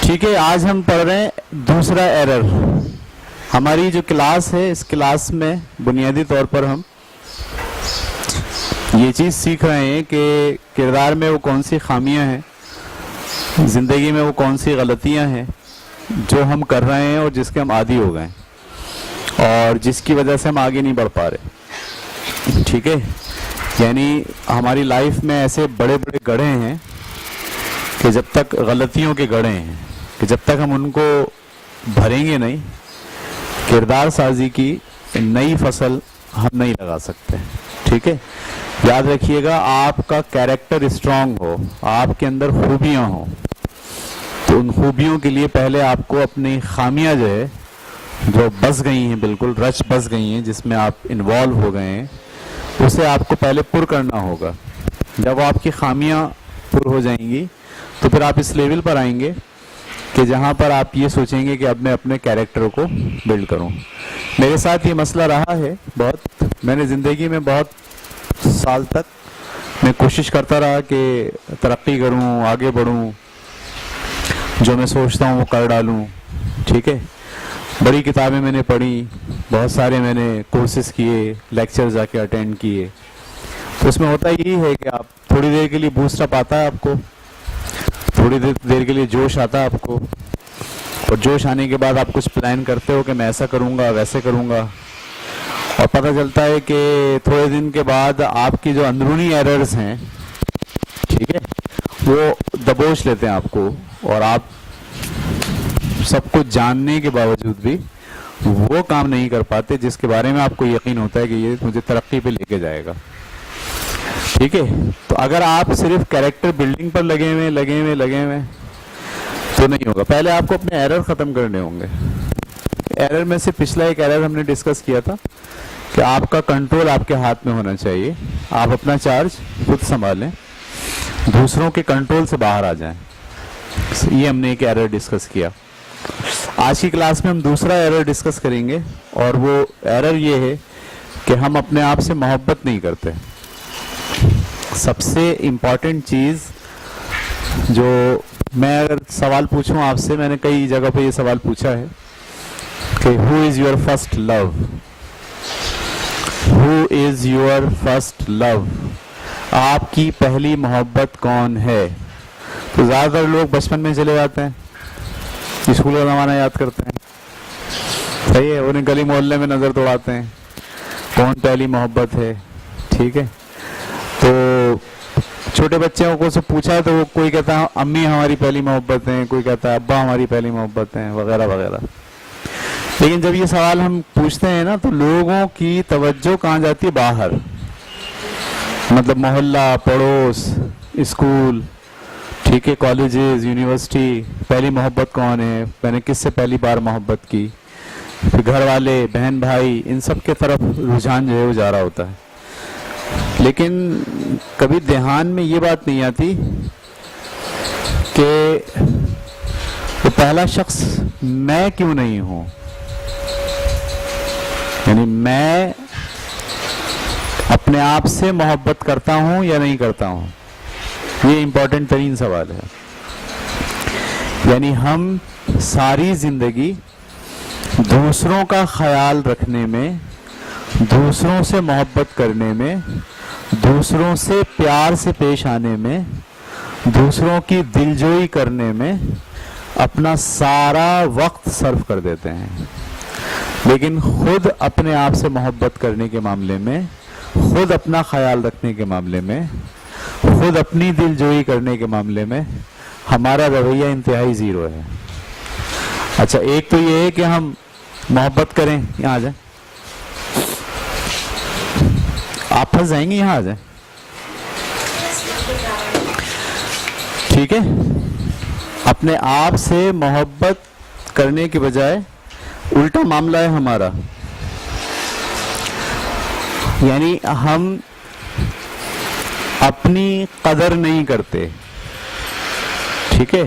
ٹھیک ہے، آج ہم پڑھ رہے ہیں دوسرا ایرر. ہماری جو کلاس ہے اس کلاس میں بنیادی طور پر ہم یہ چیز سیکھ رہے ہیں کہ کردار میں وہ کون سی خامیاں ہیں، زندگی میں وہ کون سی غلطیاں ہیں جو ہم کر رہے ہیں اور جس کے ہم عادی ہو گئے ہیں اور جس کی وجہ سے ہم آگے نہیں بڑھ پا رہے. ٹھیک ہے، یعنی ہماری لائف میں ایسے بڑے بڑے گڑھے ہیں کہ جب تک غلطیوں کے گڑھے ہیں کہ جب تک ہم ان کو بھریں گے نہیں، کردار سازی کی نئی فصل ہم نہیں لگا سکتے. ٹھیک ہے، یاد رکھیے گا، آپ کا کیریکٹر اسٹرانگ ہو، آپ کے اندر خوبیاں ہوں، تو ان خوبیوں کے لیے پہلے آپ کو اپنی خامیاں جو ہے جو بس گئی ہیں، بالکل رچ بس گئی ہیں، جس میں آپ انوالو ہو گئے ہیں، اسے آپ کو پہلے پر کرنا ہوگا. جب آپ کی خامیاں پر ہو جائیں گی تو پھر آپ اس لیول پر آئیں گے کہ جہاں پر آپ یہ سوچیں گے کہ اب میں اپنے کیریکٹر کو بلڈ کروں. میرے ساتھ یہ مسئلہ رہا ہے بہت. میں نے زندگی میں بہت سال تک میں کوشش کرتا رہا کہ ترقی کروں، آگے بڑھوں، جو میں سوچتا ہوں وہ کر ڈالوں. ٹھیک ہے، بڑی کتابیں میں نے پڑھی، بہت سارے میں نے کورسز کیے، لیکچر جا کے اٹینڈ کیے. تو اس میں ہوتا یہی ہے کہ آپ تھوڑی دیر کے لیے بوسٹ اپ آتا ہے، آپ کو تھوڑی دیر کے لیے جوش آتا ہے آپ کو، اور جوش آنے کے بعد آپ کچھ پلان کرتے ہو کہ میں ایسا کروں گا، ویسے کروں گا، اور پتہ چلتا ہے کہ تھوڑے دن کے بعد آپ کی جو اندرونی ایررز ہیں، ٹھیک ہے، وہ دبوچ لیتے ہیں آپ کو، اور آپ سب کچھ جاننے کے باوجود بھی وہ کام نہیں کر پاتے جس کے بارے میں آپ کو یقین ہوتا ہے کہ یہ مجھے ترقی پہ لے کے جائے گا. ٹھیک ہے، تو اگر آپ صرف کیریکٹر بلڈنگ پر لگے ہوئے تو نہیں ہوگا. پہلے آپ کو اپنے ایرر ختم کرنے ہوں گے. ایرر میں سے پچھلا ایک ایرر ہم نے ڈسکس کیا تھا کہ آپ کا کنٹرول آپ کے ہاتھ میں ہونا چاہیے، آپ اپنا چارج خود سنبھالیں، دوسروں کے کنٹرول سے باہر آ جائیں. یہ ہم نے ایک ایرر ڈسکس کیا. آج کی کلاس میں ہم دوسرا ایرر ڈسکس کریں گے، اور وہ ایرر یہ ہے کہ ہم اپنے آپ سے محبت نہیں کرتے. سب سے امپورٹنٹ چیز جو میں اگر سوال پوچھوں آپ سے، میں نے کئی جگہ پہ یہ سوال پوچھا ہے کہ who is your first love, who is your first love, آپ کی پہلی محبت کون ہے؟ تو زیادہ تر لوگ بچپن میں چلے جاتے ہیں، اسکول کا زمانہ یاد کرتے ہیں، صحیح ہے، انہیں گلی محلے میں نظر دوڑاتے ہیں کون پہلی محبت ہے. ٹھیک ہے، تو چھوٹے بچوں کو سے پوچھا تو وہ کوئی کہتا ہے امی ہماری پہلی محبت ہیں، کوئی کہتا ہے ابا ہماری پہلی محبت ہیں، وغیرہ وغیرہ. لیکن جب یہ سوال ہم پوچھتے ہیں نا تو لوگوں کی توجہ کہاں جاتی ہے؟ باہر، مطلب محلہ، پڑوس، اسکول، ٹھیک ہے، کالجز، یونیورسٹی. پہلی محبت کون ہے، میں نے کس سے پہلی بار محبت کی، پھر گھر والے، بہن بھائی، ان سب کے طرف رجحان جو ہے وہ جا رہا ہوتا ہے. لیکن کبھی دھیان میں یہ بات نہیں آتی کہ وہ پہلا شخص میں کیوں نہیں ہوں، یعنی میں اپنے آپ سے محبت کرتا ہوں یا نہیں کرتا ہوں. یہ امپورٹنٹ ترین سوال ہے. یعنی ہم ساری زندگی دوسروں کا خیال رکھنے میں، دوسروں سے محبت کرنے میں، دوسروں سے پیار سے پیش آنے میں، دوسروں کی دلجوئی کرنے میں اپنا سارا وقت صرف کر دیتے ہیں. لیکن خود اپنے آپ سے محبت کرنے کے معاملے میں، خود اپنا خیال رکھنے کے معاملے میں، خود اپنی دلجوئی کرنے کے معاملے میں ہمارا رویہ انتہائی زیرو ہے. اچھا، ایک تو یہ ہے کہ ہم محبت کریں، یہاں آ جائیں، آپ پھنس جائیں گے، یہاں آ جائیں، ٹھیک ہے. اپنے آپ سے محبت کرنے کے بجائے الٹا معاملہ ہے ہمارا. یعنی ہم اپنی قدر نہیں کرتے، ٹھیک ہے،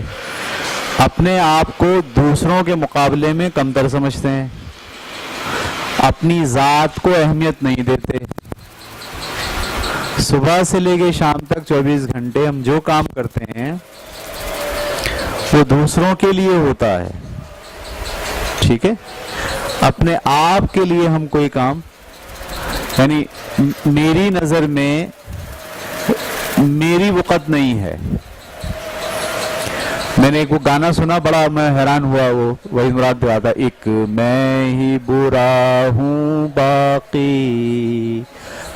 اپنے آپ کو دوسروں کے مقابلے میں کمتر سمجھتے ہیں، اپنی ذات کو اہمیت نہیں دیتے. صبح سے لے کے شام تک 24 گھنٹے ہم جو کام کرتے ہیں وہ دوسروں کے لیے ہوتا ہے. ٹھیک ہے, اپنے آپ کے لیے ہم کوئی کام, یعنی میری نظر میں میری وقت نہیں ہے. میں نے ایک وہ گانا سنا, بڑا میں حیران ہوا, وہ وحید مراد پہ آتا, ایک میں ہی برا ہوں باقی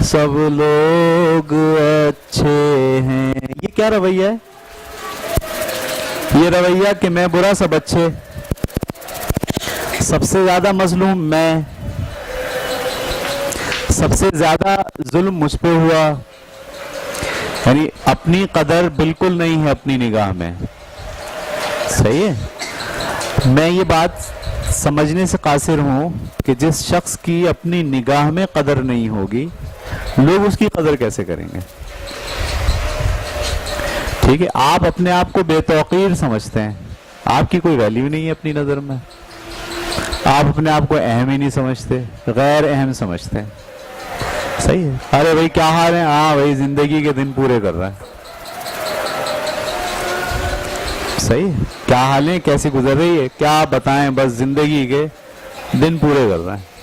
سب لوگ اچھے ہیں. یہ کیا رویہ ہے؟ یہ رویہ کہ میں برا سب اچھے, سب سے زیادہ مظلوم میں, سب سے زیادہ ظلم مجھ پہ ہوا, یعنی اپنی قدر بالکل نہیں ہے اپنی نگاہ میں. صحیح ہے. میں یہ بات سمجھنے سے قاصر ہوں کہ جس شخص کی اپنی نگاہ میں قدر نہیں ہوگی, لوگ اس کی قدر کیسے کریں گے؟ ٹھیک ہے, آپ اپنے آپ کو بے توقیر سمجھتے ہیں, آپ کی کوئی ویلیو نہیں ہے اپنی نظر میں, آپ اپنے آپ کو اہم ہی نہیں سمجھتے, غیر اہم سمجھتے ہیں. صحیح ہے. ارے بھائی کیا حال ہے؟ ہاں بھائی زندگی کے دن پورے کر رہا ہے. صحیح ہے. کیا حال ہے, کیسی گزر رہی ہے, کیا بتائیں, بس زندگی کے دن پورے کر رہا ہے.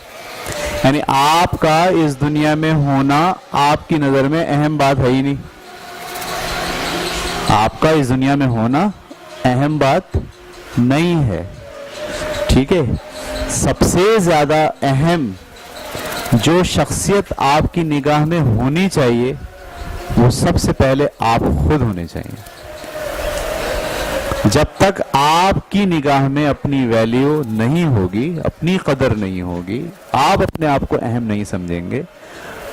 یعنی آپ کا اس دنیا میں ہونا آپ کی نظر میں اہم بات ہے ہی نہیں. آپ کا اس دنیا میں ہونا اہم بات نہیں ہے. ٹھیک ہے. سب سے زیادہ اہم جو شخصیت آپ کی نگاہ میں ہونی چاہیے وہ سب سے پہلے آپ خود ہونے چاہیے. جب تک آپ کی نگاہ میں اپنی ویلیو نہیں ہوگی, اپنی قدر نہیں ہوگی, آپ اپنے آپ کو اہم نہیں سمجھیں گے,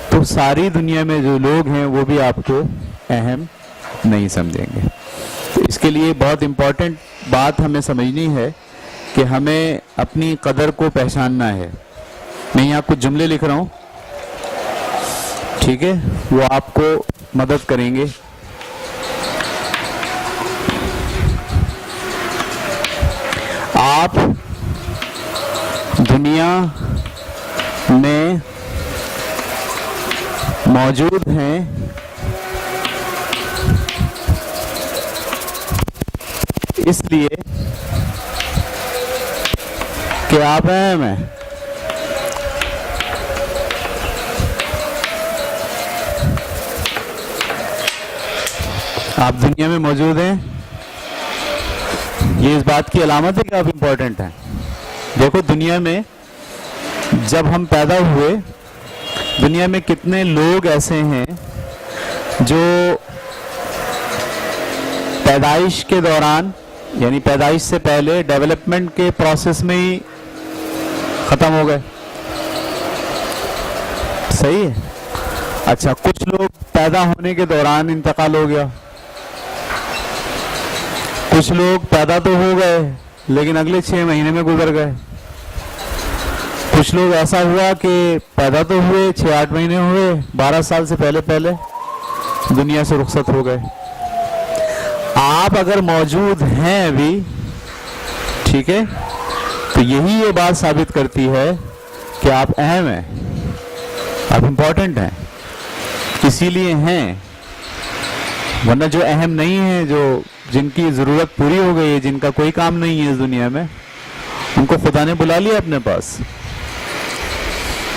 تو ساری دنیا میں جو لوگ ہیں وہ بھی آپ کو اہم نہیں سمجھیں گے. تو اس کے لیے بہت امپورٹنٹ بات ہمیں سمجھنی ہے کہ ہمیں اپنی قدر کو پہچاننا ہے. میں یہاں کچھ جملے لکھ رہا ہوں, ٹھیک ہے, وہ آپ کو مدد کریں گے. آپ دنیا میں موجود ہیں اس لیے کہ آپ اہم ہیں. آپ دنیا میں موجود ہیں, یہ اس بات کی علامت ہے کہ آپ امپورٹنٹ ہیں. دیکھو دنیا میں جب ہم پیدا ہوئے, دنیا میں کتنے لوگ ایسے ہیں جو پیدائش کے دوران, یعنی پیدائش سے پہلے ڈیولپمنٹ کے پروسیس میں ہی ختم ہو گئے. صحیح ہے. اچھا, کچھ لوگ پیدا ہونے کے دوران انتقال ہو گیا, کچھ لوگ پیدا تو ہو گئے لیکن اگلے 6 مہینے میں گزر گئے, کچھ لوگ ایسا ہوا کہ پیدا تو ہوئے 6-8 مہینے ہوئے, 12 سال سے پہلے دنیا سے رخصت ہو گئے. آپ اگر موجود ہیں ابھی, ٹھیک ہے, تو یہی یہ بات ثابت کرتی ہے کہ آپ اہم ہیں, آپ امپورٹنٹ ہیں, اسی لیے ہیں. ورنہ جو اہم نہیں ہیں, جو جن کی ضرورت پوری ہو گئی ہے, جن کا کوئی کام نہیں ہے اس دنیا میں, ان کو خدا نے بلا لیا اپنے پاس.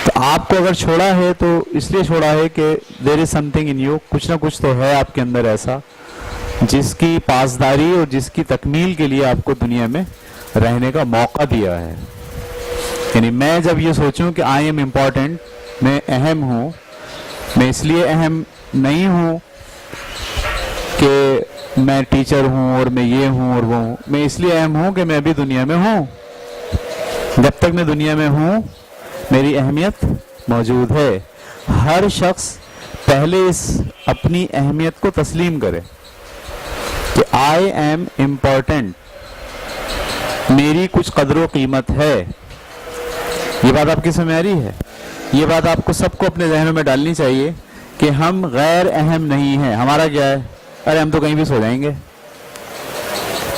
تو آپ کو اگر چھوڑا ہے تو اس لیے چھوڑا ہے کہ there is something in you, کچھ نہ کچھ تو ہے آپ کے اندر ایسا جس کی پاسداری اور جس کی تکمیل کے لیے آپ کو دنیا میں رہنے کا موقع دیا ہے. یعنی میں جب یہ سوچوں کہ I am important, میں اہم ہوں, میں اس لیے اہم نہیں ہوں کہ میں ٹیچر ہوں اور میں یہ ہوں اور وہ ہوں, میں اس لیے اہم ہوں کہ میں ابھی دنیا میں ہوں. جب تک میں دنیا میں ہوں میری اہمیت موجود ہے. ہر شخص پہلے اس اپنی اہمیت کو تسلیم کرے کہ I am important, میری کچھ قدر و قیمت ہے. یہ بات آپ کی سمجھ آ رہی ہے؟ یہ بات آپ کو سب کو اپنے ذہنوں میں ڈالنی چاہیے کہ ہم غیر اہم نہیں ہیں. ہمارا کیا ہے, ارے ہم تو کہیں بھی سو جائیں گے,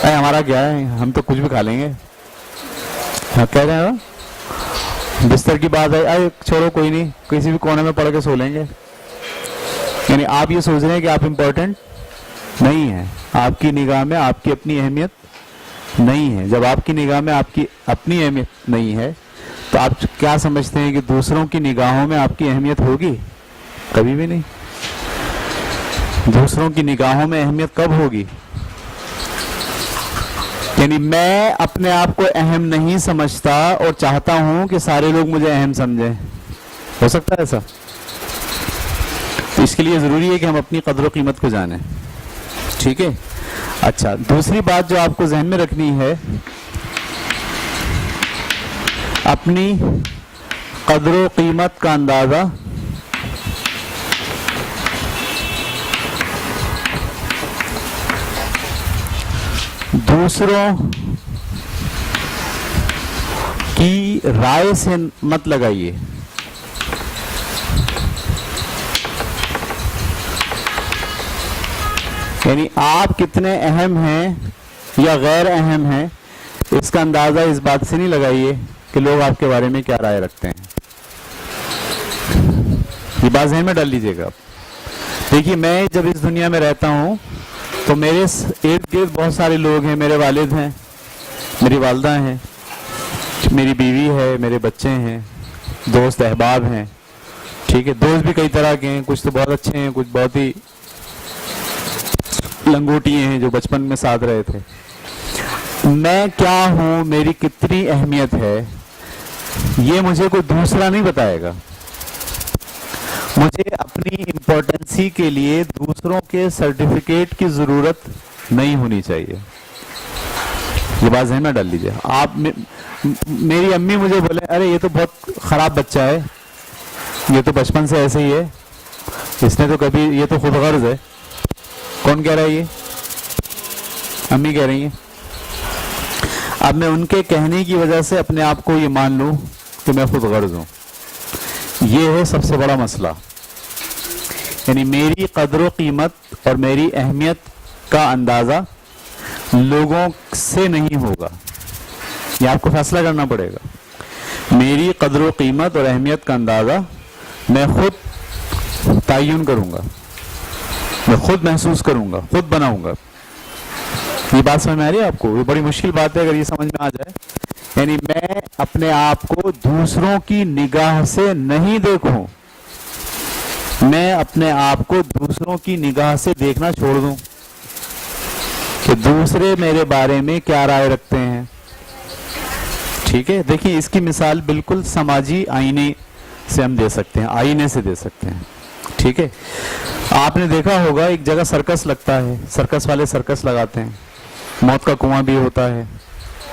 ارے ہمارا کیا ہے, ہم تو کچھ بھی کھا لیں گے. ہاں کہہ رہے ہیں بستر کی بات ہے, ارے چھوڑو کوئی نہیں, کسی بھی کونے میں پڑھ کے سو لیں گے. یعنی آپ یہ سوچ رہے ہیں کہ آپ امپورٹنٹ نہیں ہیں. آپ کی نگاہ میں آپ کی اپنی اہمیت نہیں ہے. جب آپ کی نگاہ میں آپ کی اپنی اہمیت نہیں ہے تو آپ کیا سمجھتے ہیں کہ دوسروں کی نگاہوں میں آپ کی اہمیت ہوگی؟ کبھی بھی نہیں. دوسروں کی نگاہوں میں اہمیت کب ہوگی؟ یعنی میں اپنے آپ کو اہم نہیں سمجھتا اور چاہتا ہوں کہ سارے لوگ مجھے اہم سمجھیں. ہو سکتا ہے ایسا؟ تو اس کے لیے ضروری ہے کہ ہم اپنی قدر و قیمت کو جانیں. ٹھیک ہے. اچھا، دوسری بات جو آپ کو ذہن میں رکھنی ہے، اپنی قدر و قیمت کا اندازہ دوسروں کی رائے سے مت لگائیے. یعنی آپ کتنے اہم ہیں یا غیر اہم ہیں اس کا اندازہ اس بات سے نہیں لگائیے کہ لوگ آپ کے بارے میں کیا رائے رکھتے ہیں. یہ بات ذہن میں ڈال لیجیے گا. دیکھیے، میں جب اس دنیا میں رہتا ہوں تو میرے ارد گرد بہت سارے لوگ ہیں. میرے والد ہیں، میری والدہ ہیں، میری بیوی ہے، میرے بچے ہیں، دوست احباب ہیں. ٹھیک ہے. دوست بھی کئی طرح کے ہیں، کچھ تو بہت اچھے ہیں، کچھ بہت ہی لنگوٹیے ہیں جو بچپن میں ساتھ رہے تھے. میں کیا ہوں، میری کتنی اہمیت ہے، یہ مجھے کوئی دوسرا نہیں بتائے گا. مجھے اپنی امپورٹنسی کے لیے دوسروں کے سرٹیفکیٹ کی ضرورت نہیں ہونی چاہیے. یہ بات ذہن میں ڈال لیجیے. آپ میری امی مجھے بولے ارے یہ تو بہت خراب بچہ ہے، یہ تو بچپن سے ایسے ہی ہے، اس نے تو کبھی، یہ تو خود غرض ہے. کون کہہ رہا ہے؟ یہ امی کہہ رہی ہیں. اب میں ان کے کہنے کی وجہ سے اپنے آپ کو یہ مان لوں کہ میں خود غرض ہوں. یہ ہے سب سے بڑا مسئلہ. یعنی میری قدر و قیمت اور میری اہمیت کا اندازہ لوگوں سے نہیں ہوگا. یہ آپ کو فیصلہ کرنا پڑے گا. میری قدر و قیمت اور اہمیت کا اندازہ میں خود تعین کروں گا، میں خود محسوس کروں گا، خود بناؤں گا. یہ بات سمجھ میں آ رہی ہے آپ کو؟ یہ بڑی مشکل بات ہے اگر یہ سمجھ میں آ جائے. یعنی میں اپنے آپ کو دوسروں کی نگاہ سے نہیں دیکھوں، میں اپنے آپ کو دوسروں کی نگاہ سے دیکھنا چھوڑ دوں کہ دوسرے میرے بارے میں کیا رائے رکھتے ہیں. ٹھیک ہے. دیکھیں، اس کی مثال بالکل سماجی آئینے سے ہم دے سکتے ہیں، آئینے سے دے سکتے ہیں. ٹھیک ہے. آپ نے دیکھا ہوگا ایک جگہ سرکس لگتا ہے، سرکس والے سرکس لگاتے ہیں، موت کا کنواں بھی ہوتا ہے.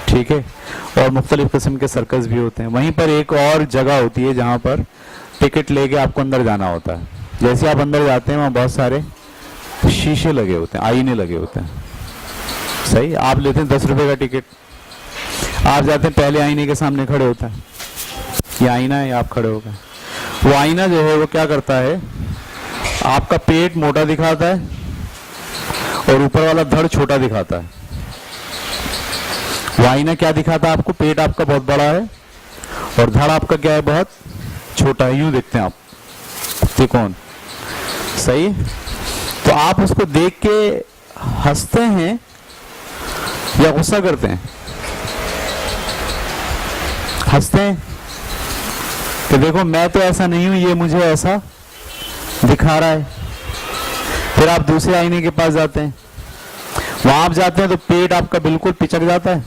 ٹھیک ہے. اور مختلف قسم کے سرکس بھی ہوتے ہیں. وہیں پر ایک اور جگہ ہوتی ہے جہاں پر ٹکٹ لے کے آپ کو اندر جانا ہوتا ہے. جیسے آپ اندر جاتے ہیں وہاں بہت سارے شیشے لگے ہوتے ہیں، آئینے لگے ہوتے ہیں. صحیح. آپ لیتے ہیں 10 روپے کا ٹکٹ، آپ جاتے ہیں پہلے آئینے کے سامنے کھڑے ہوتا ہے. یہ آئینہ ہے، آپ کھڑے ہو گئے. وہ آئینہ جو ہے وہ کیا کرتا ہے، آپ کا پیٹ موٹا دکھاتا ہے اور اوپر والا دھڑ چھوٹا دکھاتا ہے. وہ آئینہ کیا دکھاتا ہے آپ کو؟ پیٹ آپ کا بہت بڑا ہے اور دھڑ آپ کا کیا ہے؟ بہت چھوٹا ہے. یوں دیکھتے ہیں آپ ترکون. صحیح. تو آپ اس کو دیکھ کے ہنستے ہیں یا غصہ کرتے ہیں؟ ہنستے ہیں کہ دیکھو میں تو ایسا نہیں ہوں، یہ مجھے ایسا دکھا رہا ہے. پھر آپ دوسرے آئینے کے پاس جاتے ہیں، وہاں آپ جاتے ہیں تو پیٹ آپ کا بالکل پچک جاتا ہے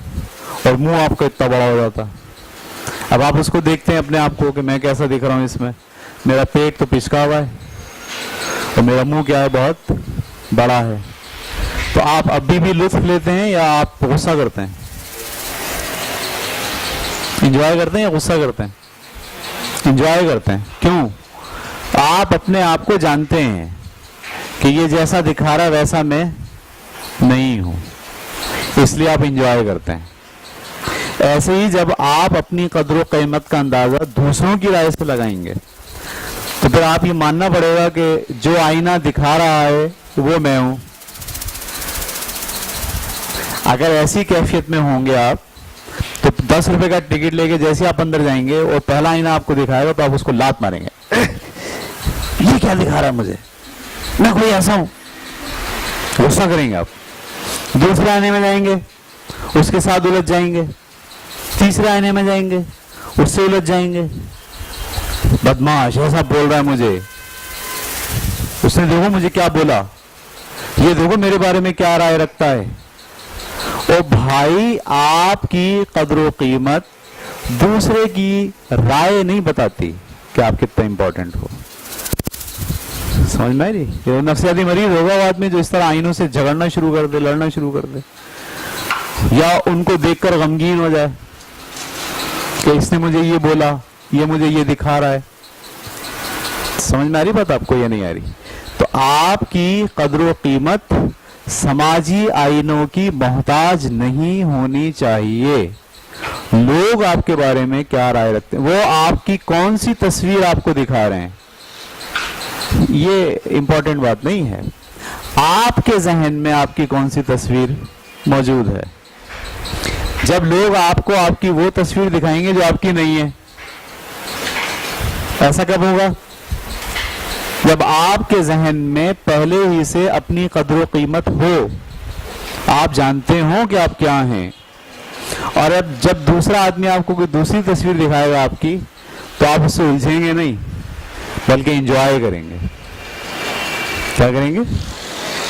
اور منہ آپ کا اتنا بڑا ہو جاتا ہے. اب آپ اس کو دیکھتے ہیں اپنے آپ کو کہ میں کیسا دکھ رہا ہوں اس میں. میرا پیٹ تو پچکا ہوا ہے اور میرا منہ کیا ہے؟ بہت بڑا ہے. تو آپ ابھی بھی لطف لیتے ہیں یا آپ غصہ کرتے ہیں؟ انجوائے کرتے ہیں یا غصہ کرتے ہیں؟ انجوائے کرتے ہیں. کیوں؟ آپ اپنے آپ کو جانتے ہیں کہ یہ جیسا دکھا رہا ویسا میں نہیں ہوں، اس لیے آپ انجوائے کرتے ہیں. ایسے ہی جب آپ اپنی قدر و قیمت کا اندازہ دوسروں کی رائے سے لگائیں گے تو پھر آپ یہ ماننا پڑے گا کہ جو آئینہ دکھا رہا ہے وہ میں ہوں. اگر ایسی کیفیت میں ہوں گے آپ تو 10 روپے کا ٹکٹ لے کے جیسے آپ اندر جائیں گے اور پہلا آئینہ آپ کو دکھائے گا تو آپ اس کو لات ماریں گے. یہ کیا دکھا رہا ہے مجھے، میں کوئی ایسا ہوں. غصہ کریں گے آپ. دوسرے آنے میں جائیں گے اس کے ساتھ الجھ جائیں گے، تیسرے آئینے میں جائیں گے، اس سے الجھ جائیں گے، بدماش ایسا بول رہا ہے مجھے، اس نے دیکھو مجھے کیا بولا، یہ دیکھو میرے بارے میں کیا رائے رکھتا ہے۔ او بھائی، آپ کی قدر و قیمت دوسرے کی رائے نہیں بتاتی کہ آپ کتنا امپورٹنٹ ہو۔ سمجھ میں آئی؟ یہ نفسیاتی مریض ہوگا وہ آدمی جو اس طرح آئینوں سے جھگڑنا شروع کر دے، لڑنا شروع کر دے، یا ان کو دیکھ کر غمگین ہو جائے کہ اس نے مجھے یہ بولا، یہ مجھے یہ دکھا رہا ہے۔ سمجھ میں آ رہی بات آپ کو یا نہیں آ رہی؟ تو آپ کی قدر و قیمت سماجی آئینوں کی محتاج نہیں ہونی چاہیے۔ لوگ آپ کے بارے میں کیا رائے رکھتے ہیں، وہ آپ کی کون سی تصویر آپ کو دکھا رہے ہیں، یہ امپورٹنٹ بات نہیں ہے۔ آپ کے ذہن میں آپ کی کون سی تصویر موجود ہے۔ جب لوگ آپ کو آپ کی وہ تصویر دکھائیں گے جو آپ کی نہیں ہے، ایسا کب ہوگا؟ جب آپ کے ذہن میں پہلے ہی سے اپنی قدر و قیمت ہو، آپ جانتے ہوں کہ آپ کیا ہیں، اور اب جب دوسرا آدمی آپ کو کوئی دوسری تصویر دکھائے گا آپ کی، تو آپ اس سے الجھیں گے نہیں، بلکہ انجوائے کریں گے۔ کیا کریں گے؟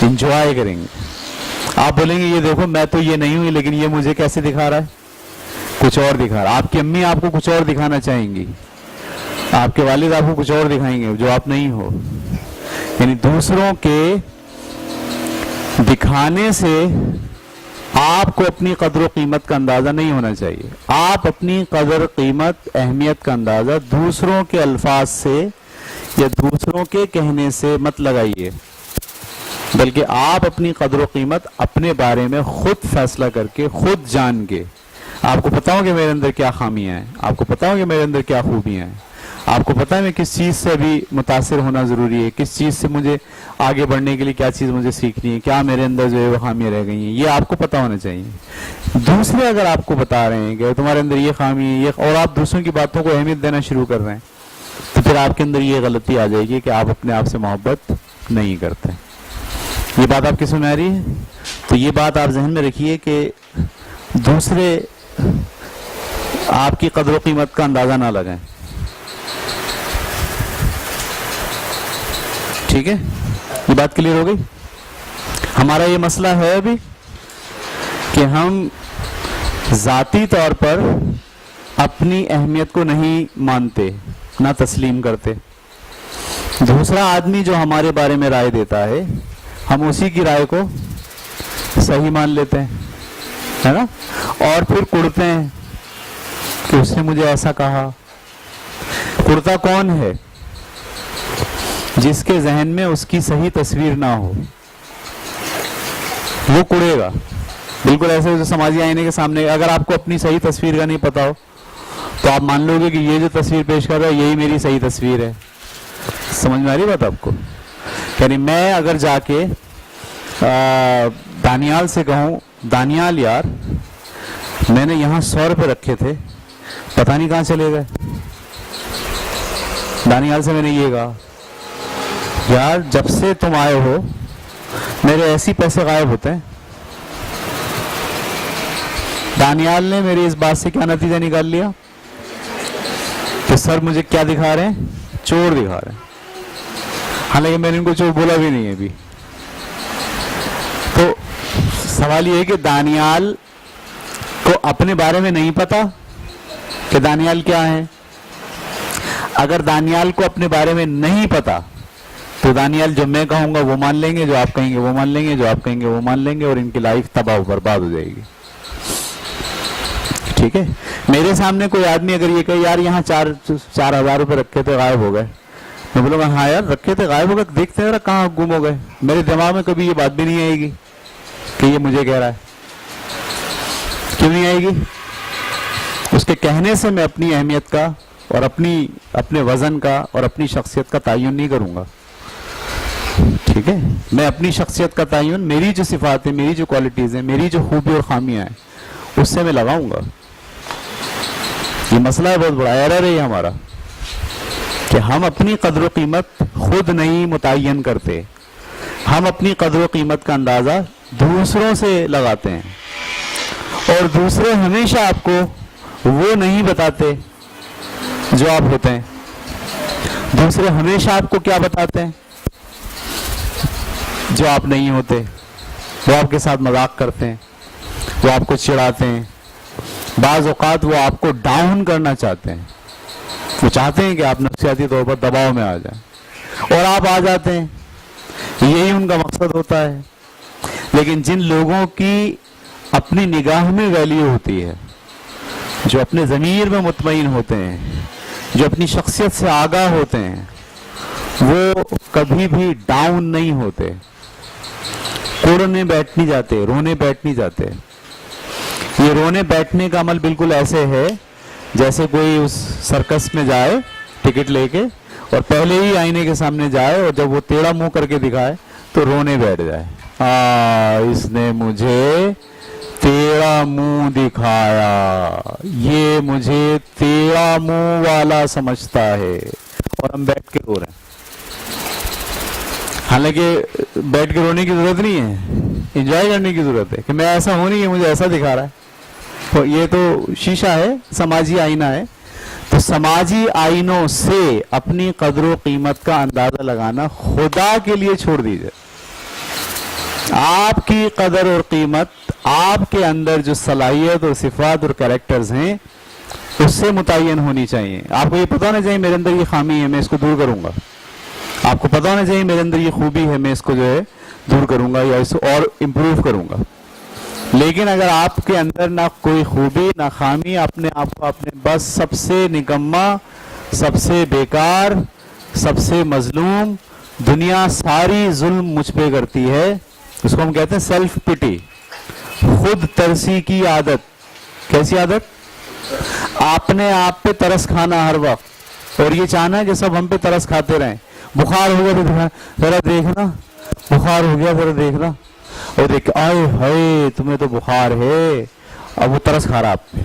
انجوائے کریں گے۔ آپ بولیں گے یہ دیکھو میں تو یہ نہیں ہوں، لیکن یہ مجھے کیسے دکھا رہا ہے، کچھ اور دکھا رہا ہے۔ آپ کی امی آپ کو کچھ اور دکھانا چاہیں گی، آپ کے والد آپ کو کچھ اور دکھائیں گے جو آپ نہیں ہو۔ یعنی دوسروں کے دکھانے سے آپ کو اپنی قدر و قیمت کا اندازہ نہیں ہونا چاہیے۔ آپ اپنی قدر، قیمت، اہمیت کا اندازہ دوسروں کے الفاظ سے یا دوسروں کے کہنے سے مت لگائیے، بلکہ آپ اپنی قدر و قیمت اپنے بارے میں خود فیصلہ کر کے، خود جان کے، آپ کو پتا ہو کہ میرے اندر کیا خامیاں ہیں، آپ کو پتا ہو کہ میرے اندر کیا خوبیاں ہیں، آپ کو پتا ہے میں کس چیز سے بھی متاثر ہونا ضروری ہے، کس چیز سے مجھے آگے بڑھنے کے لیے کیا چیز مجھے سیکھنی ہے، کیا میرے اندر جو ہے وہ خامیاں رہ گئی ہیں، یہ آپ کو پتا ہونا چاہیے۔ دوسرے اگر آپ کو بتا رہے ہیں کہ تمہارے اندر یہ خامی ہے، یہ، اور آپ دوسروں کی باتوں کو اہمیت دینا شروع کر رہے ہیں، تو پھر آپ کے اندر یہ غلطی آ جائے گی کہ آپ اپنے آپ سے محبت نہیں کرتے۔ یہ بات آپ کی سمجھ آ رہی ہے؟ تو یہ بات آپ ذہن میں رکھیے کہ دوسرے آپ کی قدر و قیمت کا اندازہ نہ لگائیں، ٹھیک ہے؟ یہ بات کلیئر ہو گئی؟ ہمارا یہ مسئلہ ہے ابھی کہ ہم ذاتی طور پر اپنی اہمیت کو نہیں مانتے، نہ تسلیم کرتے۔ دوسرا آدمی جو ہمارے بارے میں رائے دیتا ہے، ہم اسی کی رائے کو صحیح مان لیتے ہیں، ہے نا؟ اور پھر کڑتے ہیں کہ اس نے مجھے ایسا کہا۔ کڑتا کون ہے؟ جس کے ذہن میں اس کی صحیح تصویر نہ ہو، وہ کڑے گا۔ بالکل ایسے جو سماجی آئینے کے سامنے، اگر آپ کو اپنی صحیح تصویر کا نہیں پتا ہو تو آپ مان لو گے کہ یہ جو تصویر پیش کر رہا ہے یہی میری صحیح تصویر ہے۔ سمجھ میں آ رہی بات آپ کو؟ یعنی میں اگر جا کے دانیال سے کہوں، دانیال یار میں نے یہاں 100 روپے رکھے تھے، پتہ نہیں کہاں چلے گئے۔ دانیال سے میں نے یہ کہا، یار جب سے تم آئے ہو میرے ایسی پیسے غائب ہوتے ہیں۔ دانیال نے میری اس بات سے کیا نتیجہ نکال لیا کہ سر مجھے کیا دکھا رہے ہیں؟ چور دکھا رہے ہیں، حالانکہ میں نے ان کو چور بولا بھی نہیں ہے ابھی۔ تو سوال یہ ہے کہ دانیال کو اپنے بارے میں نہیں پتا کہ دانیال کیا ہے۔ اگر دانیال کو اپنے بارے میں نہیں پتا تو دانیال جو میں کہوں گا وہ مان لیں گے، جو آپ کہیں گے وہ مان لیں گے، جو آپ کہیں گے وہ مان لیں گے، اور ان کی لائف تباہ و برباد ہو جائے گی، ٹھیک ہے؟ میرے سامنے کوئی آدمی اگر یہ کہے یار یہاں 4,000 روپے رکھے تھے غائب ہو گئے، میں بولوں گا ہاں یار رکھے تھے غائب ہو گئے، دیکھتے ہیں کہاں گم ہو گئے۔ میرے دماغ میں کبھی یہ بات بھی نہیں آئے گی کہ یہ مجھے کہہ رہا ہے۔ کیوں نہیں آئے گی؟ اس کے کہنے سے میں اپنی اہمیت کا اور اپنے وزن کا اور اپنی شخصیت کا تعین نہیں کروں گا، ٹھیک ہے؟ میں اپنی شخصیت کا تعین میری جو صفات ہیں، میری جو کوالٹیز ہیں، میری جو خوبی اور خامیاں ہیں اس سے میں لگاؤں گا۔ یہ مسئلہ ہے، بہت بڑا ایرر ہے یہ ہمارا، کہ ہم اپنی قدر و قیمت خود نہیں متعین کرتے، ہم اپنی قدر و قیمت کا اندازہ دوسروں سے لگاتے ہیں، اور دوسرے ہمیشہ آپ کو وہ نہیں بتاتے جو آپ ہوتے ہیں. دوسرے ہمیشہ آپ کو کیا بتاتے ہیں؟ جو آپ نہیں ہوتے. وہ آپ کے ساتھ مذاق کرتے ہیں, وہ آپ کو چڑھاتے ہیں, بعض اوقات وہ آپ کو ڈاؤن کرنا چاہتے ہیں. وہ چاہتے ہیں کہ آپ نفسیاتی طور پر دباؤ میں آ جائیں, اور آپ آ جاتے ہیں. یہی ان کا مقصد ہوتا ہے. لیکن جن لوگوں کی اپنی نگاہ میں ویلیو ہوتی ہے, جو اپنے ضمیر میں مطمئن ہوتے ہیں, جو اپنی شخصیت سے آگاہ ہوتے ہیں, وہ کبھی بھی ڈاؤن نہیں ہوتے, کوڑنے بیٹھ نہیں جاتے, رونے بیٹھ نہیں جاتے. یہ رونے بیٹھنے کا عمل بالکل ایسے ہے جیسے کوئی اس سرکس میں جائے ٹکٹ لے کے, اور پہلے ہی آئینے کے سامنے جائے, اور جب وہ ٹیڑھا منہ کر کے دکھائے تو رونے بیٹھ جائے. اس نے مجھے ٹیڑھا منہ دکھایا, یہ مجھے ٹیڑھا منہ والا سمجھتا ہے, اور ہم بیٹھ کے رو رہے ہیں. حالانکہ بیٹھ کے رونے کی ضرورت نہیں ہے, انجوائے کرنے کی ضرورت ہے کہ میں ایسا ہوں نہیں, یہ مجھے ایسا دکھا رہا ہے. یہ تو شیشہ ہے, سماجی آئینہ ہے. تو سماجی آئینوں سے اپنی قدر و قیمت کا اندازہ لگانا خدا کے لیے چھوڑ دیجئے. آپ کی قدر اور قیمت آپ کے اندر جو صلاحیت اور صفات اور کریکٹرز ہیں اس سے متعین ہونی چاہیے. آپ کو یہ پتہ ہونا چاہیے میرے اندر یہ خامی ہے, میں اس کو دور کروں گا. آپ کو پتہ ہونا چاہیے میرے اندر یہ خوبی ہے, میں اس کو جو ہے دور کروں گا یا اس کو اور امپروو کروں گا. لیکن اگر آپ کے اندر نہ کوئی خوبی نہ خامی, اپنے آپ کو اپنے بس سب سے نکما, سب سے بیکار, سب سے مظلوم, دنیا ساری ظلم مجھ پہ کرتی ہے, اس کو ہم کہتے ہیں سیلف پٹی, خود ترسی کی عادت. کیسی عادت؟ اپنے آپ پہ ترس کھانا ہر وقت, اور یہ چاہنا ہے کہ سب ہم پہ ترس کھاتے رہیں. بخار ہو گیا تو ذرا دیکھنا, بخار ہو گیا ذرا دیکھنا, اور دیکھ آئے ہائے تمہیں تو بخار ہے, اب وہ ترس کھا رہا آپ پہ,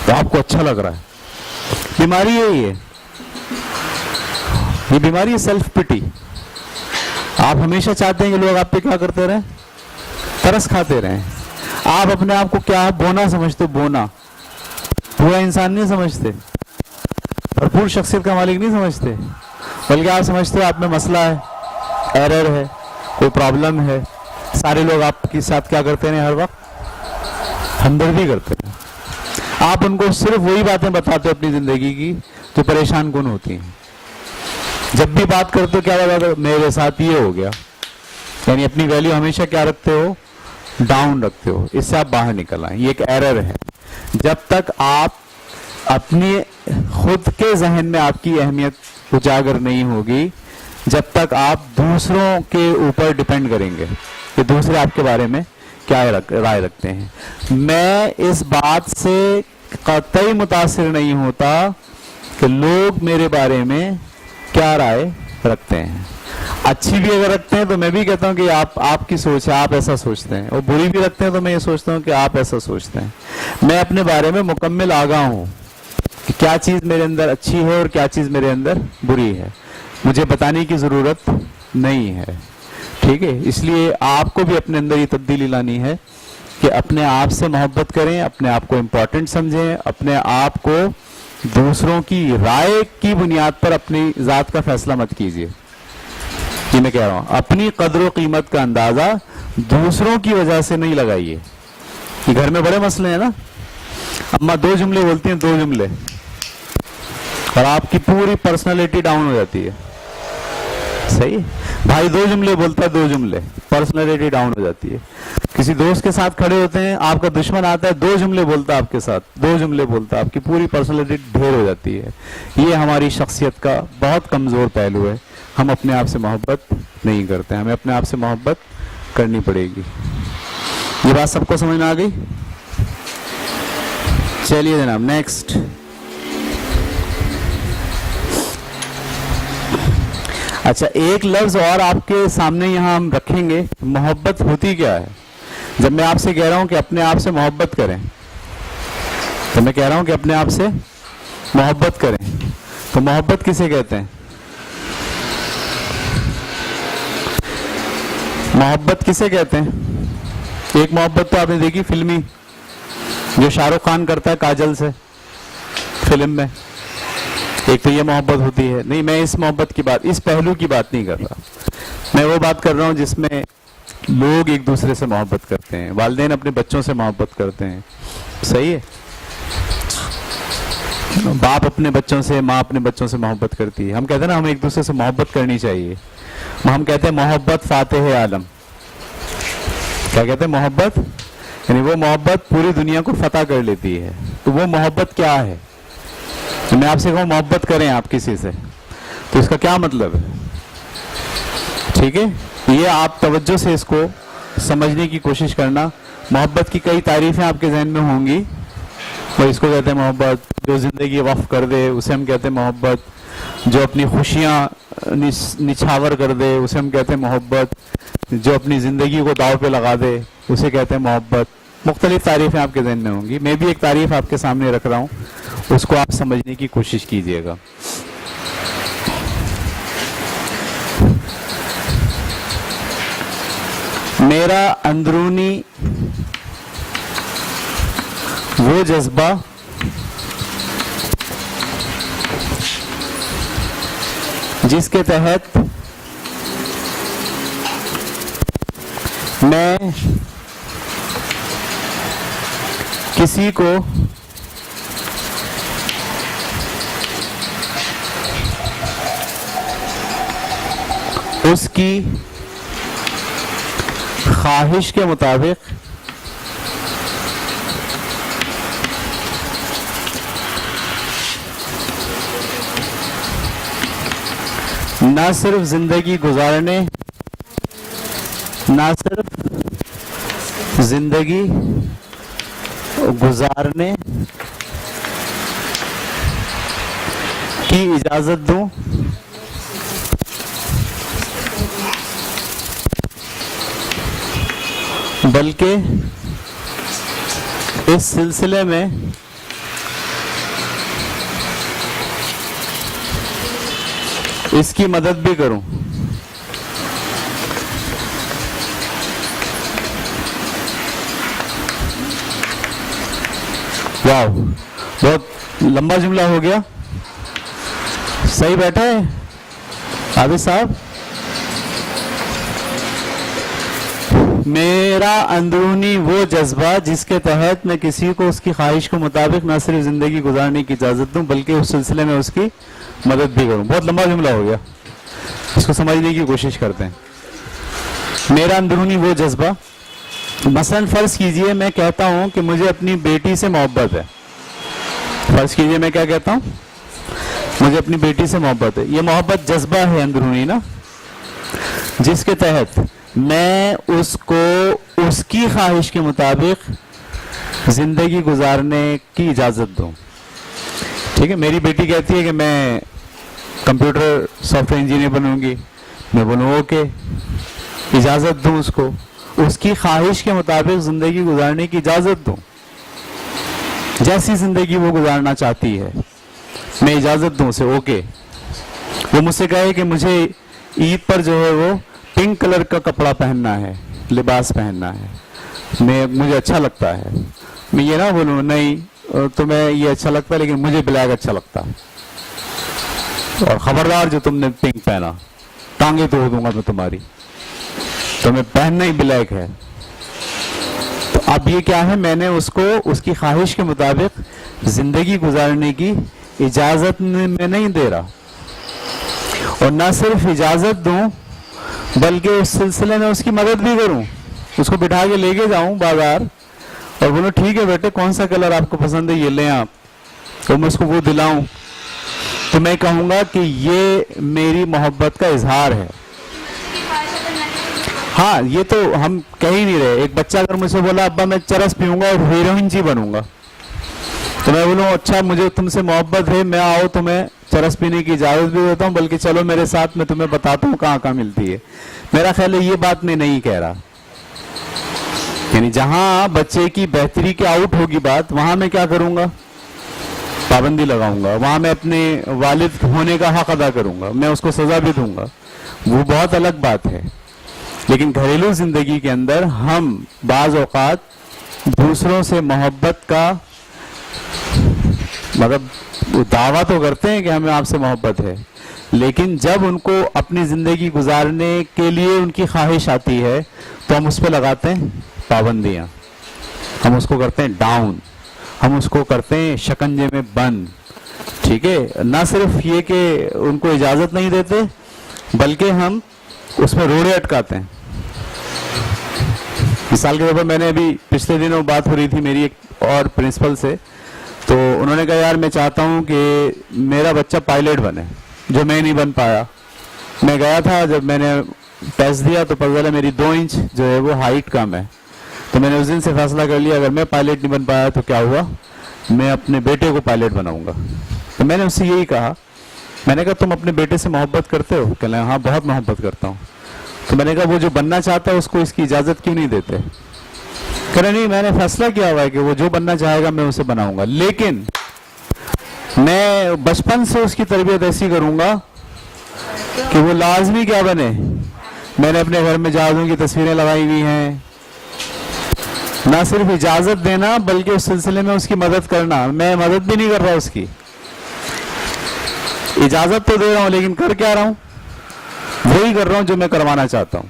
تو آپ کو اچھا لگ رہا ہے. بیماری یہی ہے, یہ بیماری ہے سیلف پٹی. آپ ہمیشہ چاہتے ہیں کہ لوگ آپ پہ کیا کرتے رہیں؟ ترس کھاتے رہیں. آپ اپنے آپ کو کیا بونا سمجھتے؟ بونا. پورا انسان نہیں سمجھتے, بھرپور شخصیت کا مالک نہیں سمجھتے, بلکہ آپ سمجھتے ہو آپ میں مسئلہ ہے, ایرر ہے, کوئی پرابلم ہے. سارے لوگ آپ کے ساتھ کیا کرتے ہیں ہر وقت؟ ہمدردی کرتے ہیں. آپ ان کو صرف وہی باتیں بتاتے ہو اپنی زندگی کی جو پریشان کن ہوتی ہیں. جب بھی بات کرتے ہو کیا بتا دو, میرے ساتھ یہ ہو گیا. یعنی اپنی ویلیو ہمیشہ کیا رکھتے ہو؟ ڈاؤن رکھتے ہو. اس سے آپ باہر نکل آئیں. یہ ایک ایرر ہے. جب تک آپ اپنی خود کے ذہن میں آپ کی اہمیت اجاگر نہیں ہوگی, جب تک آپ دوسروں کے اوپر ڈیپینڈ کریں گے کہ دوسرے آپ کے بارے میں کیا رائے رکھتے ہیں. میں اس بات سے قطعی متاثر نہیں ہوتا کہ لوگ میرے بارے میں کیا رائے رکھتے ہیں. اچھی بھی اگر رکھتے ہیں تو میں بھی کہتا ہوں کہ آپ کی سوچ ہے, آپ ایسا سوچتے ہیں, اور بری بھی رکھتے ہیں تو میں یہ سوچتا ہوں کہ آپ ایسا سوچتے ہیں. میں اپنے بارے میں مکمل آگاہ ہوں کہ کیا چیز میرے اندر اچھی ہے اور کیا چیز میرے اندر بری ہے. مجھے بتانے کی ضرورت نہیں ہے. ٹھیک ہے, اس لیے آپ کو بھی اپنے اندر یہ تبدیلی لانی ہے کہ اپنے آپ سے محبت کریں, اپنے آپ کو امپورٹنٹ سمجھیں, اپنے آپ کو دوسروں کی رائے کی بنیاد پر اپنی ذات کا فیصلہ مت کیجیے. یہ میں کہہ رہا ہوں, اپنی قدر و قیمت کا اندازہ دوسروں کی وجہ سے نہیں لگائیے. یہ گھر میں بڑے مسئلے ہیں نا, اماں 2 جملے بولتی ہیں, 2 جملے, اور آپ کی پوری پرسنالٹی ڈاؤن ہو جاتی ہے. صحیح. بھائی 2 جملے بولتا ہے, 2 جملے, پرسنالٹی ڈاؤن ہو جاتی ہے. کسی دوست کے ساتھ کھڑے ہوتے ہیں, آپ کا دشمن آتا ہے, 2 جملے بولتا ہے آپ کے ساتھ, 2 جملے بولتا ہے, آپ کی پوری پرسنالٹی ڈھیر ہو جاتی ہے. یہ ہماری شخصیت کا بہت کمزور پہلو ہے. ہم اپنے آپ سے محبت نہیں کرتے, ہمیں اپنے آپ سے محبت کرنی پڑے گی. یہ بات سب کو سمجھ میں آ گئی؟ چلیے جناب نیکسٹ. اچھا, ایک لفظ اور آپ کے سامنے یہاں ہم رکھیں گے. محبت ہوتی کیا ہے؟ جب میں آپ سے کہہ رہا ہوں کہ اپنے آپ سے محبت کریں, تو میں کہہ رہا ہوں کہ اپنے آپ سے محبت کریں, تو محبت کسے کہتے ہیں؟ محبت کسے کہتے ہیں؟ ایک محبت تو آپ نے دیکھی فلمی, جو شاہ رخ خان کرتا ہے کاجل سے فلم میں، ایک تو یہ محبت ہوتی ہے. نہیں، میں اس محبت کی بات، اس پہلو کی بات نہیں کر رہا. میں وہ بات کر رہا ہوں جس میں لوگ ایک دوسرے سے محبت کرتے ہیں، والدین اپنے بچوں سے محبت کرتے ہیں. صحیح ہے، باپ اپنے بچوں سے، ماں اپنے بچوں سے محبت کرتی ہے. ہم کہتے ہیں نا ہمیں ایک دوسرے سے محبت کرنی چاہیے. ہم کہتے ہیں محبت فاتح عالم. کیا کہتے ہیں؟ محبت، یعنی وہ محبت پوری دنیا کو فتح کر لیتی ہے. تو وہ محبت کیا ہے؟ میں آپ سے کہوں محبت کریں آپ کسی سے، تو اس کا کیا مطلب ہے؟ ٹھیک ہے، یہ آپ توجہ سے اس کو سمجھنے کی کوشش کرنا. محبت کی کئی تعریفیں آپ کے ذہن میں ہوں گی. وہ اس کو کہتے ہیں محبت. جو زندگی وقف کر دے اسے ہم کہتے ہیں محبت. جو اپنی خوشیاں نچھاور کر دے اسے ہم کہتے ہیں محبت. جو اپنی زندگی کو داؤ پہ لگا دے اسے کہتے ہیں محبت. مختلف تعریفیں آپ کے ذہن میں ہوں گی. میں بھی ایک تعریف آپ کے سامنے رکھ رہا ہوں، اس کو آپ سمجھنے کی کوشش کیجئے گا. میرا اندرونی وہ جذبہ جس کے تحت میں کسی کو اس کی خواہش کے مطابق نہ صرف زندگی گزارنے کی اجازت دوں، بلکہ اس سلسلے میں اس کی مدد بھی کروں. واو، بہت لمبا جملہ ہو گیا. صحیح بیٹھا ہے عابد صاحب؟ میرا اندرونی وہ جذبہ جس کے تحت میں کسی کو اس کی خواہش کے مطابق نہ صرف زندگی گزارنے کی اجازت دوں بلکہ اس سلسلے میں اس کی مدد بھی کروں. بہت لمبا جملہ ہو گیا، اس کو سمجھنے کی کوشش کرتے ہیں. میرا اندرونی وہ جذبہ، مثلا فرض کیجئے میں کہتا ہوں کہ مجھے اپنی بیٹی سے محبت ہے. فرض کیجئے میں کیا کہتا ہوں؟ مجھے اپنی بیٹی سے محبت ہے. یہ محبت جذبہ ہے اندرونی نا، جس کے تحت میں اس کو اس کی خواہش کے مطابق زندگی گزارنے کی اجازت دوں. ٹھیک ہے، میری بیٹی کہتی ہے کہ میں کمپیوٹر سافٹ ویئر انجینئر بنوں گی، میں بولوں اوکے، اجازت دوں اس کو، اس کی خواہش کے مطابق زندگی گزارنے کی اجازت دوں. جیسی زندگی وہ گزارنا چاہتی ہے میں اجازت دوں اسے. اوکے، وہ مجھ سے کہے کہ مجھے عید پر جو ہے وہ پنک کلر کا کپڑا پہننا ہے، لباس پہننا ہے، مجھے اچھا لگتا ہے. میں یہ نہ بولوں نہیں تمہیں یہ اچھا لگتا ہے لیکن مجھے بلیک اچھا لگتا ہے، اور خبردار جو تم نے پنک پہنا ٹانگیں توڑ دوں گا میں تمہاری، تمہیں پہننا ہی بلیک ہے. تو اب یہ کیا ہے؟ میں نے اس کو اس کی خواہش کے مطابق زندگی گزارنے کی اجازت میں نہیں دے رہا، اور نہ صرف اجازت دوں بلکہ اس سلسلے میں اس کی مدد بھی کروں. اس کو بٹھا کے لے کے جاؤں بازار اور بولو ٹھیک ہے بیٹے کون سا کلر آپ کو پسند ہے یہ لیں آپ، تو میں اس کو وہ دلاؤں. تو میں کہوں گا کہ یہ میری محبت کا اظہار ہے. ہاں، یہ تو ہم کہہ ہی نہیں رہے. ایک بچہ اگر مجھ سے بولا ابا میں چرس پیوں گا اور ہیروئن جی بنوں گا، تو میں بولوں اچھا مجھے تم سے محبت ہے، میں آؤ تمہیں چرس پینے کی اجازت بھی دیتا ہوں، بلکہ چلو میرے ساتھ میں تمہیں بتاتا ہوں کہاں کہاں ملتی ہے. میرا خیال ہے یہ بات میں نہیں کہہ رہا. یعنی جہاں بچے کی بہتری کی آؤٹ ہوگی بات، وہاں میں کیا کروں گا؟ پابندی لگاؤں گا. وہاں میں اپنے والد ہونے کا حق ادا کروں گا، میں اس کو سزا بھی دوں گا، وہ بہت الگ بات ہے. لیکن گھریلو زندگی کے اندر ہم بعض اوقات دوسروں سے محبت کا مطلب دعویٰ تو کرتے ہیں کہ ہمیں آپ سے محبت ہے، لیکن جب ان کو اپنی زندگی گزارنے کے لیے ان کی خواہش آتی ہے تو ہم اس پہ لگاتے ہیں پابندیاں، ہم اس کو کرتے ہیں ڈاؤن، ہم اس کو کرتے ہیں شکنجے میں بند. ٹھیک ہے، نہ صرف یہ کہ ان کو اجازت نہیں دیتے بلکہ ہم اس میں روڑے اٹکاتے ہیں. مثال کے طور پر میں نے ابھی پچھلے دنوں بات ہو رہی تھی میری ایک اور پرنسپل سے، تو انہوں نے کہا یار میں چاہتا ہوں کہ میرا بچہ پائلٹ بنے، جو میں نہیں بن پایا. میں گیا تھا، جب میں نے ٹیسٹ دیا تو پتہ چلا میری 2 انچ جو ہے وہ ہائٹ کم ہے. تو میں نے اس دن سے فیصلہ کر لیا اگر میں پائلٹ نہیں بن پایا تو کیا ہوا، میں اپنے بیٹے کو پائلٹ بناؤں گا. تو میں نے اس سے یہی کہا، میں نے کہا تم اپنے بیٹے سے محبت کرتے ہو؟ کہ ہاں بہت محبت کرتا ہوں. تو میں نے کہا وہ جو بننا چاہتا ہے اس کو اس کی اجازت کیوں نہیں دیتے؟ کہہ رہے نہیں، میں نے فیصلہ کیا ہوا ہے کہ وہ جو بننا چاہے گا میں اسے بناؤں گا، لیکن میں بچپن سے اس کی تربیت ایسی کروں گا کہ وہ لازمی کیا بنے. میں نے اپنے گھر میں جہازوں کی تصویریں لگائی ہوئی ہیں، نہ صرف اجازت دینا بلکہ اس سلسلے میں اس کی مدد کرنا. میں مدد بھی نہیں کر رہا، اس کی اجازت تو دے رہا ہوں لیکن کر کیا رہا ہوں؟ وہی کر رہا ہوں جو میں کروانا چاہتا ہوں.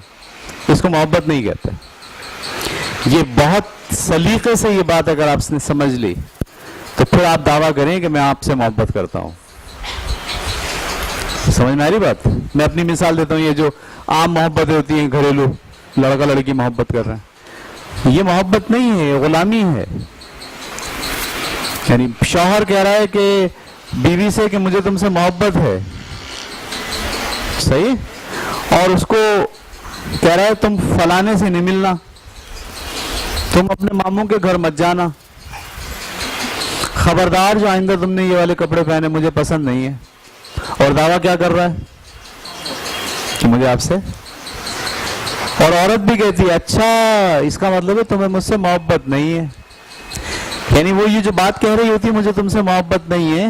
اس کو محبت نہیں کہتے. یہ بہت سلیقے سے یہ بات اگر آپ نے سمجھ لی تو پھر آپ دعویٰ کریں کہ میں آپ سے محبت کرتا ہوں. سمجھ میں آ رہی بات؟ میں اپنی مثال دیتا ہوں. یہ جو عام محبتیں ہوتی ہیں، گھریلو لڑکا لڑکی محبت کر رہے ہیں، یہ محبت نہیں ہے، یہ غلامی ہے. یعنی شوہر کہہ رہا ہے کہ بیوی سے کہ مجھے تم سے محبت ہے، صحیح، اور اس کو کہہ رہا ہے تم فلانے سے نہیں ملنا، تم اپنے ماموں کے گھر مت جانا، خبردار جو آئندہ تم نے یہ والے کپڑے پہنے مجھے پسند نہیں ہے. اور دعویٰ کیا کر رہا ہے کہ مجھے آپ سے. اور عورت بھی کہتی ہے اچھا اس کا مطلب ہے تمہیں مجھ سے محبت نہیں ہے. یعنی وہ یہ جو بات کہہ رہی ہوتی ہے مجھے تم سے محبت نہیں ہے،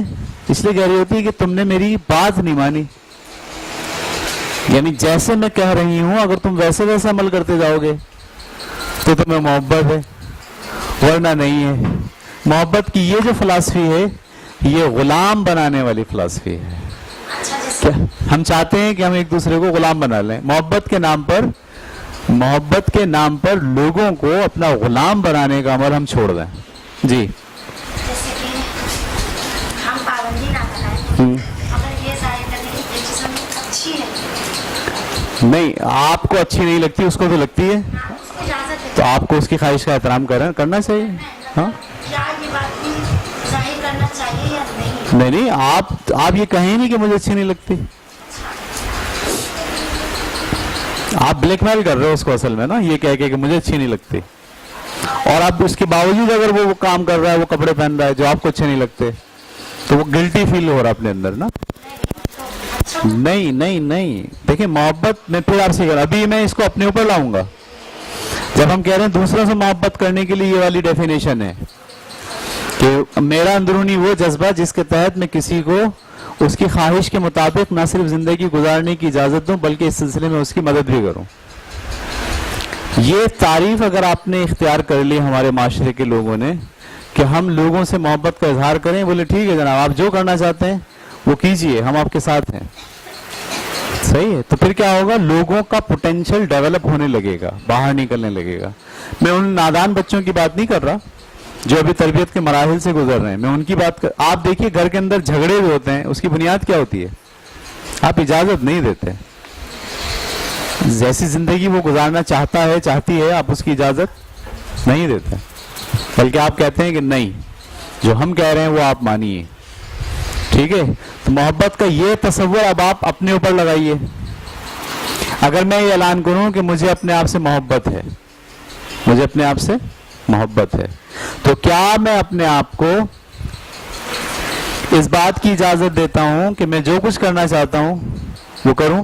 اس لیے کہہ رہی ہوتی ہے کہ تم نے میری بات نہیں مانی. یعنی جیسے میں کہہ رہی ہوں اگر تم ویسے ویسے عمل کرتے جاؤ گے تو تمہیں محبت ہے، ورنہ نہیں ہے. محبت کی یہ جو فلسفی ہے یہ غلام بنانے والی فلسفی ہے. ہم چاہتے ہیں کہ ہم ایک دوسرے کو غلام بنا لیں. محبت کے نام پر لوگوں کو اپنا غلام بنانے کا عمل ہم چھوڑ دیں. جی جیسے کہ ہم پابندی نہ بنائیں، اگر یہ ظاہر کرنے کی یہ چیز ہمیں اچھی ہے، نہیں آپ کو اچھی نہیں لگتی، اس کو تو لگتی ہے، اس کو اجازت تو دیں. آپ کو اس کی خواہش کا احترام کرنا چاہیے. ہاں کیا یہ بات بھی ظاہر کرنا چاہیے یا نہیں؟ نہیں آپ یہ کہیں نہیں کہ مجھے اچھی نہیں لگتی. آپ بلیک میل کر رہے ہو اس کو اصل میں نا، یہ کہہ کے کہ مجھے اچھی نہیں لگتی، اور آپ اس کے باوجود اگر وہ کام کر رہا ہے، وہ کپڑے پہن رہا ہے جو آپ کو اچھے نہیں لگتے تو وہ گلٹی فیل ہو رہا ہے اپنے اندر نا. نہیں دیکھیں محبت میں پھر آپ سے کہہ رہا، ابھی میں اس کو اپنے اوپر لاؤں گا. جب ہم کہہ رہے ہیں دوسروں سے محبت کرنے کے لیے یہ والی ڈیفینیشن ہے کہ میرا اندرونی وہ جذبہ جس کے تحت میں کسی کو اس کی خواہش کے مطابق نہ صرف زندگی گزارنے کی اجازت دوں بلکہ اس سلسلے میں اس کی مدد بھی کروں. یہ تعریف اگر آپ نے اختیار کر لی ہمارے معاشرے کے لوگوں نے کہ ہم لوگوں سے محبت کا اظہار کریں، بولے ٹھیک ہے جناب آپ جو کرنا چاہتے ہیں وہ کیجئے، ہم آپ کے ساتھ ہیں، صحیح ہے. تو پھر کیا ہوگا، لوگوں کا پوٹینشیل ڈیولپ ہونے لگے گا، باہر نکلنے لگے گا. میں ان نادان بچوں کی بات نہیں کر رہا جو ابھی تربیت کے مراحل سے گزر رہے ہیں، میں ان کی بات آپ دیکھیے گھر کے اندر جھگڑے بھی ہوتے ہیں، اس کی بنیاد کیا ہوتی ہے؟ آپ اجازت نہیں دیتے. جیسی زندگی وہ گزارنا چاہتی ہے آپ اس کی اجازت نہیں دیتے، بلکہ آپ کہتے ہیں کہ نہیں جو ہم کہہ رہے ہیں وہ آپ مانیے. ٹھیک ہے، تو محبت کا یہ تصور اب آپ اپنے اوپر لگائیے. اگر میں یہ اعلان کروں کہ مجھے اپنے آپ سے محبت ہے، مجھے اپنے آپ سے محبت ہے، تو کیا میں اپنے آپ کو اس بات کی اجازت دیتا ہوں کہ میں جو کچھ کرنا چاہتا ہوں وہ کروں؟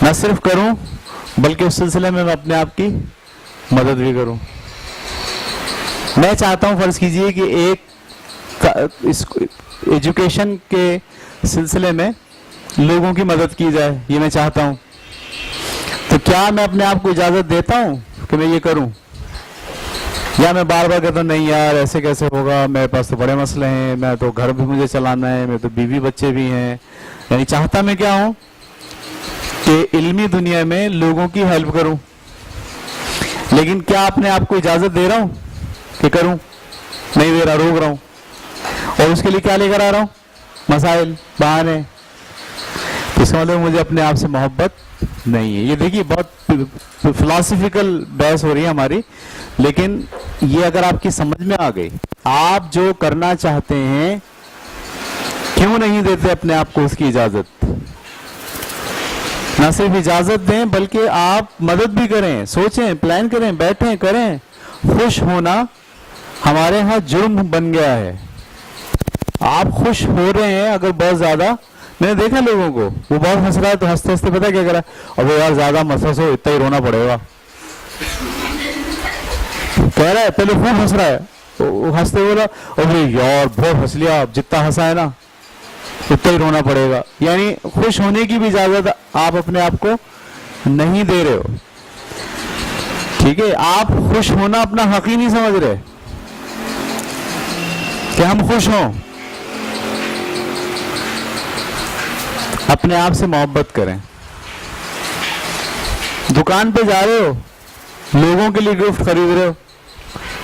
نہ صرف کروں بلکہ اس سلسلے میں اپنے آپ کی مدد بھی کروں. میں چاہتا ہوں فرض کیجئے کہ ایک ایجوکیشن کے سلسلے میں لوگوں کی مدد کی جائے، یہ میں چاہتا ہوں، تو کیا میں اپنے آپ کو اجازت دیتا ہوں کہ میں یہ کروں؟ یا میں بار بار کہتا ہوں نہیں یار ایسے کیسے ہوگا, میرے پاس تو بڑے مسئلے ہیں, میں تو گھر بھی مجھے چلانا ہے, میرے تو بیوی بچے بھی ہیں. یعنی چاہتا میں کیا ہوں کہ علمی دنیا میں لوگوں کی ہیلپ کروں, لیکن کیا اپنے آپ کو اجازت دے رہا ہوں کہ کروں؟ نہیں دے رہا, روک رہا ہوں. اور اس کے لیے کیا لے کر آ رہا ہوں؟ مسائل, بہانے. اس کا مطلب مجھے اپنے آپ سے محبت نہیں ہے. یہ دیکھیے بہت فلاسفیکل بحث ہو رہی ہے ہماری, لیکن یہ اگر آپ کی سمجھ میں آ گئی, آپ جو کرنا چاہتے ہیں کیوں نہیں دیتے اپنے آپ کو اس کی اجازت؟ نہ صرف اجازت دیں بلکہ آپ مدد بھی کریں, سوچیں, پلان کریں, بیٹھیں, کریں. خوش ہونا ہمارے ہاں جرم بن گیا ہے. آپ خوش ہو رہے ہیں اگر بہت زیادہ, میں نے دیکھا لوگوں کو وہ بہت ہنس رہا ہے تو ہنستے ہنستے پتہ کیا کرا ہے, اب وہ یار زیادہ مت ہنسو, اتنا ہی رونا پڑے گا. کہہ رہا ہے پہلے خوب ہنس رہا ہے, ہنستے بولا ارے یار بہت ہنس لیا, جتنا ہنسا ہے نا اتنا ہی رونا پڑے گا. یعنی خوش ہونے کی بھی اجازت آپ اپنے آپ کو نہیں دے رہے ہو. ٹھیک ہے, آپ خوش ہونا اپنا حق ہی نہیں سمجھ رہے کہ ہم خوش ہوں. اپنے آپ سے محبت کریں. دکان پہ جا رہے ہو, لوگوں کے لیے گفٹ خرید رہے ہو,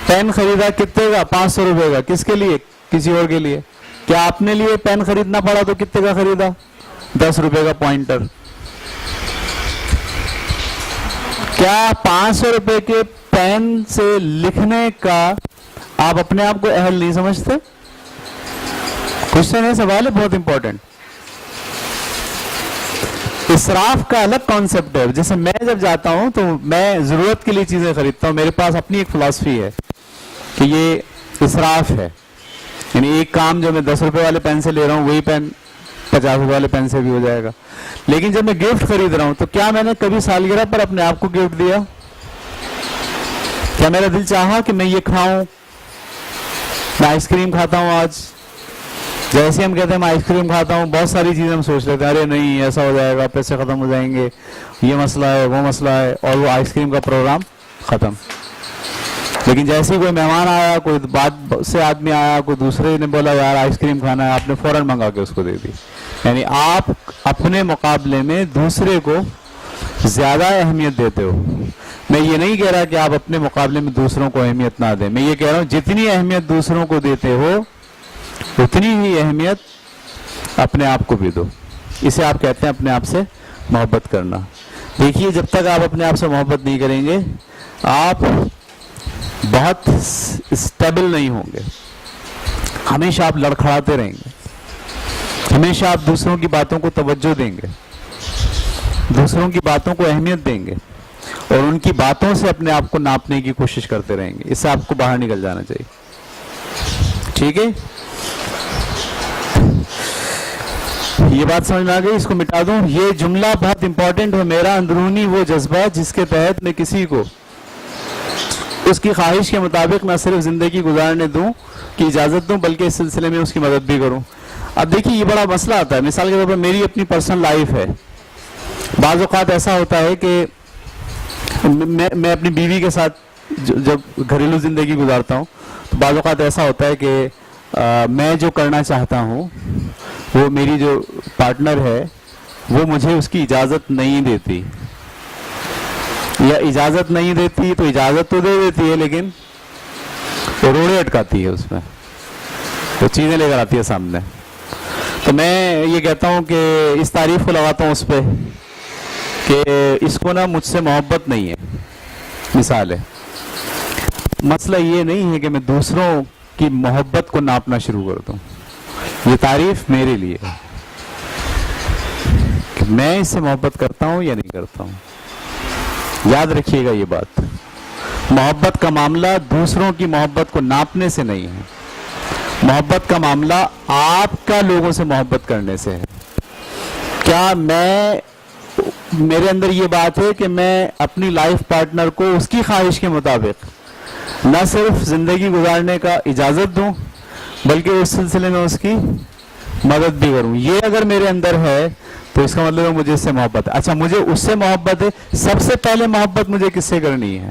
پین خریدا کتنے کا؟ 500 روپے کا. کس کے لیے؟ کسی اور کے لیے. کیا اپنے لیے پین خریدنا پڑا تو کتنے کا خریدا؟ 10 روپے کا پوائنٹر. کیا 500 روپے کے پین سے لکھنے کا آپ اپنے آپ کو اہل نہیں سمجھتے؟ کوشچن ہے, سوال ہے بہت امپورٹنٹ. اسراف کا الگ کانسیپٹ ہے. جیسے میں جب جاتا ہوں تو میں ضرورت کے لیے چیزیں خریدتا ہوں, میرے پاس اپنی ایک فلسفی ہے کہ یہ اسراف ہے. یعنی ایک کام جو میں 10 روپے والے پین سے لے رہا ہوں وہی پین 50 روپے والے پین سے بھی ہو جائے گا. لیکن جب میں گفٹ خرید رہا ہوں تو کیا میں نے کبھی سالگرہ پر اپنے آپ کو گفٹ دیا؟ کیا میرا دل چاہا کہ میں یہ کھاؤں؟ میں آئس کریم کھاتا ہوں آج, جیسے ہم کہتے ہیں میں آئس کریم کھاتا ہوں, بہت ساری چیزیں ہم سوچ لیتے ہیں ارے نہیں ایسا ہو جائے گا, پیسے ختم ہو جائیں گے, یہ مسئلہ ہے, وہ مسئلہ ہے, اور وہ آئس کریم کا پروگرام ختم. لیکن جیسے ہی کوئی مہمان آیا, کوئی بات سے آدمی آیا, کوئی دوسرے نے بولا یار آئس کریم کھانا ہے, آپ نے فوراً منگا کے اس کو دے دی. یعنی آپ اپنے مقابلے میں دوسرے کو زیادہ اہمیت دیتے ہو. میں یہ نہیں کہہ رہا کہ آپ اپنے مقابلے میں دوسروں کو اہمیت نہ دیں, میں یہ کہہ رہا ہوں جتنی اہمیت دوسروں کو دیتے ہو اتنی ہی اہمیت اپنے آپ کو بھی دو. اسے آپ کہتے ہیں اپنے آپ سے محبت کرنا. دیکھیے جب تک آپ اپنے آپ سے محبت نہیں کریں گے آپ بہت اسٹیبل نہیں ہوں گے. ہمیشہ آپ لڑکھڑاتے رہیں گے, ہمیشہ آپ دوسروں کی باتوں کو توجہ دیں گے, دوسروں کی باتوں کو اہمیت دیں گے, اور ان کی باتوں سے اپنے آپ کو ناپنے کی کوشش کرتے رہیں گے. اس سے آپ کو باہر نکل جانا چاہیے. ٹھیک ہے, یہ بات سمجھ میں آ گئی, اس کو مٹا دوں. یہ جملہ بہت امپورٹنٹ ہے. میرا اندرونی وہ جذبہ جس کے تحت میں کسی کو اس کی خواہش کے مطابق نہ صرف زندگی گزارنے دوں کی اجازت دوں بلکہ اس سلسلے میں اس کی مدد بھی کروں. اب دیکھیے یہ بڑا مسئلہ آتا ہے. مثال کے طور پر میری اپنی پرسنل لائف ہے. بعض اوقات ایسا ہوتا ہے کہ میں اپنی بیوی کے ساتھ جب گھریلو زندگی گزارتا ہوں تو بعض اوقات ایسا ہوتا ہے کہ میں جو کرنا چاہتا ہوں وہ میری جو پارٹنر ہے وہ مجھے اس کی اجازت نہیں دیتی, یا اجازت نہیں دیتی تو اجازت تو دے دیتی ہے لیکن وہ روڑے اٹکاتی ہے, اس میں وہ چیزیں لے کر آتی ہے سامنے. تو میں یہ کہتا ہوں کہ اس تعریف کو لگاتا ہوں اس پہ کہ اس کو نا مجھ سے محبت نہیں ہے. مثال ہے, مسئلہ یہ نہیں ہے کہ میں دوسروں کی محبت کو ناپنا شروع کر دوں. یہ تعریف میرے لیے ہے کہ میں اس سے محبت کرتا ہوں یا نہیں کرتا ہوں. یاد رکھیے گا یہ بات, محبت کا معاملہ دوسروں کی محبت کو ناپنے سے نہیں ہے. محبت کا معاملہ آپ کا لوگوں سے محبت کرنے سے ہے. کیا میرے اندر یہ بات ہے کہ میں اپنی لائف پارٹنر کو اس کی خواہش کے مطابق نہ صرف زندگی گزارنے کا اجازت دوں بلکہ اس سلسلے میں اس کی مدد بھی کروں. یہ اگر میرے اندر ہے تو اس کا مطلب ہے مجھے اس سے محبت ہے. اچھا, مجھے اس سے محبت ہے, سب سے پہلے محبت مجھے کس سے کرنی ہے؟